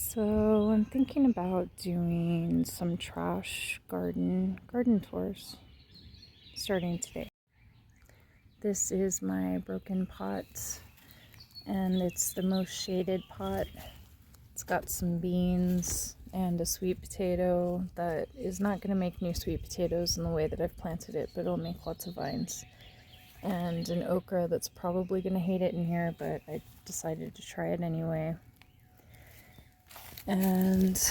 So I'm thinking about doing some trash garden tours starting today. This is my broken pot, and it's the most shaded pot. It's got some beans and a sweet potato that is not going to make new sweet potatoes in the way that I've planted it, but it'll make lots of vines. And an okra that's probably going to hate it in here, but I decided to try it anyway. And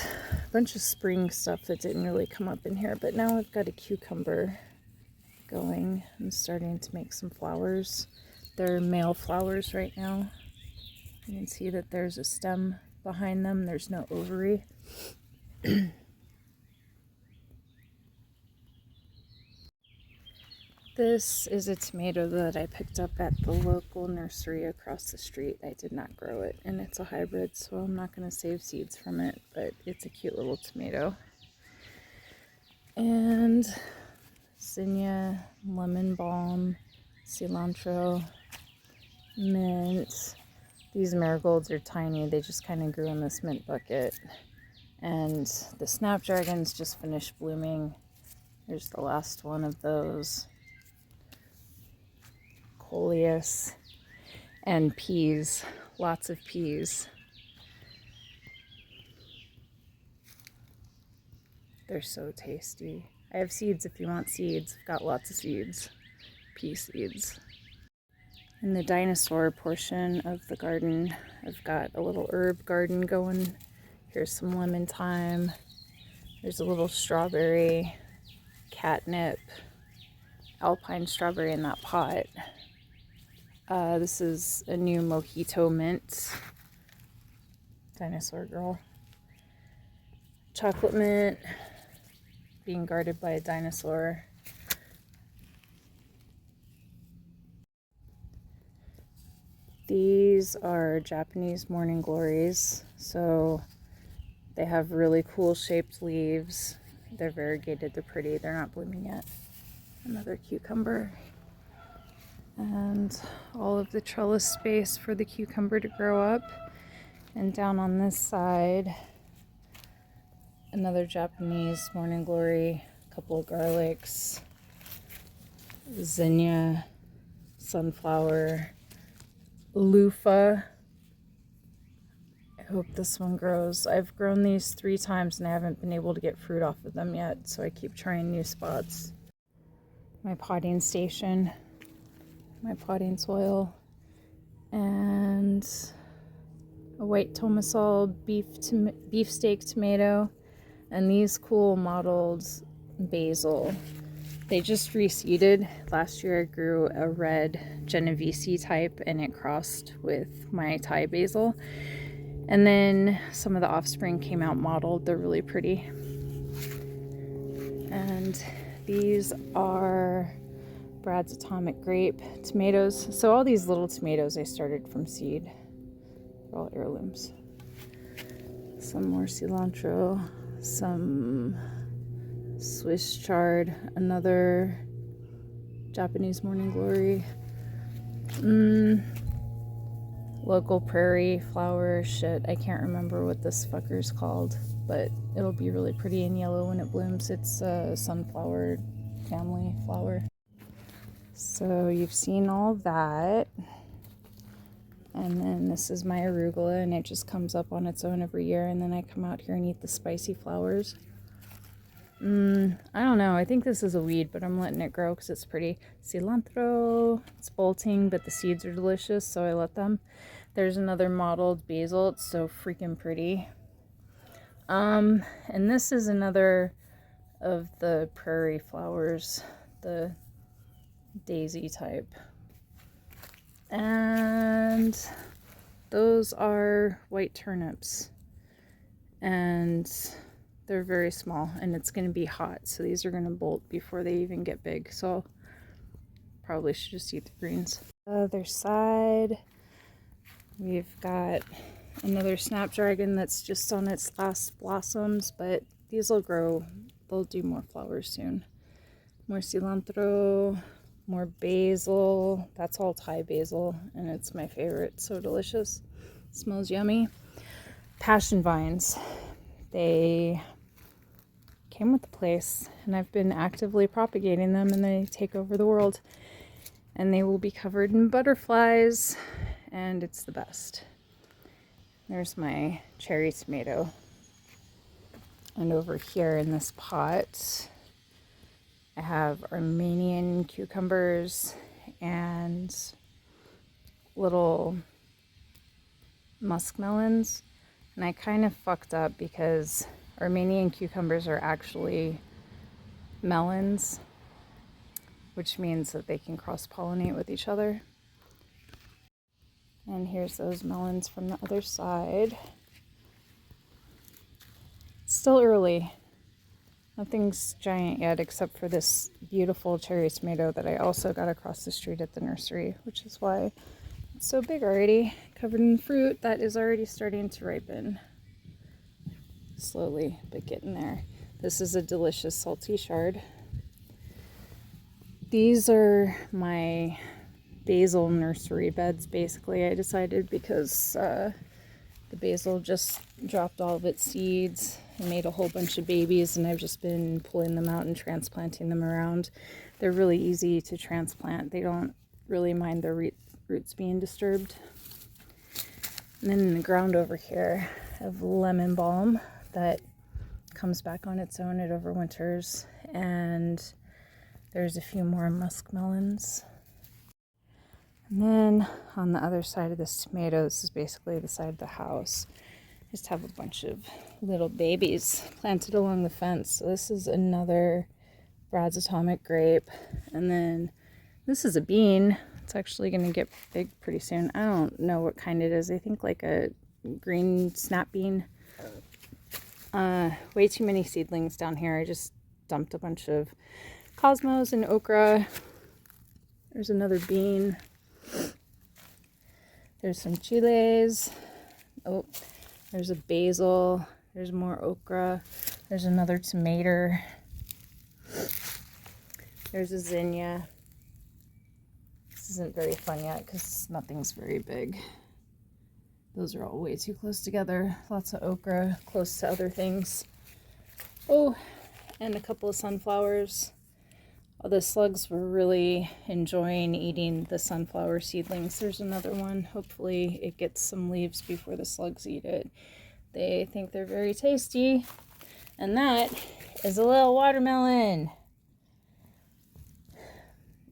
a bunch of spring stuff that didn't really come up in here, but now I've got a cucumber going. I'm starting to make some flowers. They're male flowers right now. You can see that there's a stem behind them. There's no ovary. This is a tomato that I picked up at the local nursery across the street. I did not grow it, and it's a hybrid, so I'm not going to save seeds from it, but it's a cute little tomato. And zinnia, lemon balm, cilantro, mint. These marigolds are tiny. They just kind of grew in this mint bucket. And the snapdragons just finished blooming. There's the last one of those. Coleus and peas, lots of peas. They're so tasty. I have seeds if you want seeds. I've got lots of seeds, pea seeds. In the dinosaur portion of the garden, I've got a little herb garden going. Here's some lemon thyme. There's a little strawberry, catnip, alpine strawberry in that pot. This is a new mojito mint. Dinosaur girl. Chocolate mint. Being guarded by a dinosaur. These are Japanese morning glories. So they have really cool shaped leaves. They're variegated. They're pretty. They're not blooming yet. Another cucumber. And all of the trellis space for the cucumber to grow up. And down on this side, another Japanese morning glory, a couple of garlics, zinnia, sunflower, loofah. I hope this one grows. I've grown these 3 times and I haven't been able to get fruit off of them yet, so I keep trying new spots. My potting station. My potting soil, and a white tomasol beefsteak tomato, and these cool mottled basil. They just reseeded. Last year I grew a red Genovese type and it crossed with my Thai basil, and then some of the offspring came out mottled. They're really pretty. And these are Brad's Atomic Grape tomatoes. So all these little tomatoes I started from seed. They're all heirlooms. Some more cilantro, some Swiss chard, another Japanese morning glory, local prairie flower. Shit, I can't remember what this fucker's called, but it'll be really pretty and yellow when it blooms. It's a sunflower family flower. So you've seen all that, and then this is my arugula, and it just comes up on its own every year, and then I come out here and eat the spicy flowers. I don't know, I think this is a weed, but I'm letting it grow because it's pretty. Cilantro, it's bolting, but the seeds are delicious, so I let them. There's another mottled basil. It's so freaking pretty. And this is another of the prairie flowers, the daisy type. And those are white turnips, and they're very small, and it's going to be hot, so these are going to bolt before they even get big, so probably should just eat the greens. Other side, we've got another snapdragon that's just on its last blossoms, but these will grow. They'll do more flowers soon. More cilantro, more basil. That's all Thai basil, and it's my favorite. So delicious. Smells yummy. passion vines. They came with the place, and I've been actively propagating them, and they take over the world. And they will be covered in butterflies, and it's the best. There's my cherry tomato. And over here in this pot, I have Armenian cucumbers and little muskmelons. And I kind of fucked up because Armenian cucumbers are actually melons, which means that they can cross-pollinate with each other. And here's those melons from the other side. It's still early. Nothing's giant yet except for this beautiful cherry tomato that I also got across the street at the nursery, which is why it's so big already, covered in fruit that is already starting to ripen. Slowly, but getting there. This is a delicious salty chard. These are my basil nursery beds, basically. I decided because the basil just dropped all of its seeds and made a whole bunch of babies, and I've just been pulling them out and transplanting them around. They're really easy to transplant. They don't really mind their roots being disturbed. And then in the ground over here, I have lemon balm that comes back on its own. It overwinters. And there's a few more muskmelons. And then on the other side of this tomato, this is basically the side of the house, I just have a bunch of little babies planted along the fence. So this is another Brad's Atomic grape. And then this is a bean. It's actually going to get big pretty soon. I don't know what kind it is. I think like a green snap bean. Way too many seedlings down here. I just dumped a bunch of cosmos and okra. There's another bean. There's some chiles. Oh, there's a basil. There's more okra. There's another tomato. There's a zinnia. This isn't very fun yet because nothing's very big. Those are all way too close together. Lots of okra close to other things. Oh, and a couple of sunflowers. Oh, the slugs were really enjoying eating the sunflower seedlings. There's another one. Hopefully it gets some leaves before the slugs eat it. They think they're very tasty. And that is a little watermelon.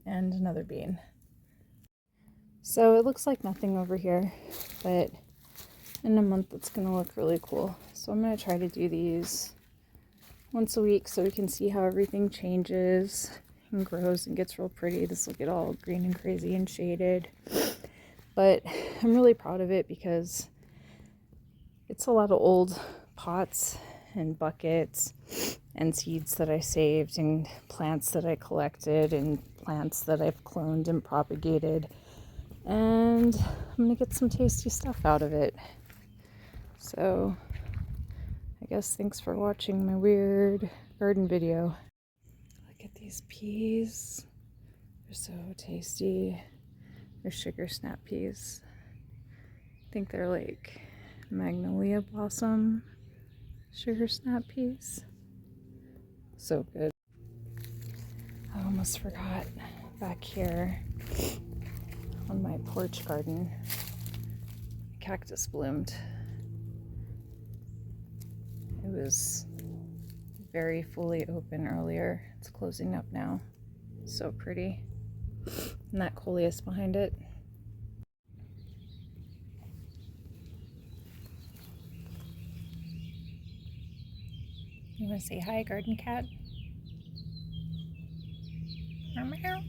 And another bean. So it looks like nothing over here, but in a month it's going to look really cool. So I'm going to try to do these once a week so we can see how everything changes and grows and gets real pretty. This will get all green and crazy and shaded. But I'm really proud of it because it's a lot of old pots and buckets and seeds that I saved and plants that I collected and plants that I've cloned and propagated. And I'm going to get some tasty stuff out of it. So I guess thanks for watching my weird garden video. Look at these peas. They're so tasty. They're sugar snap peas. I think they're like magnolia blossom sugar snap peas. So good. I almost forgot, back here on my porch garden, cactus bloomed. It was very fully open earlier. It's closing up now. So pretty. And that coleus behind it. You want to say hi, garden cat? Meow.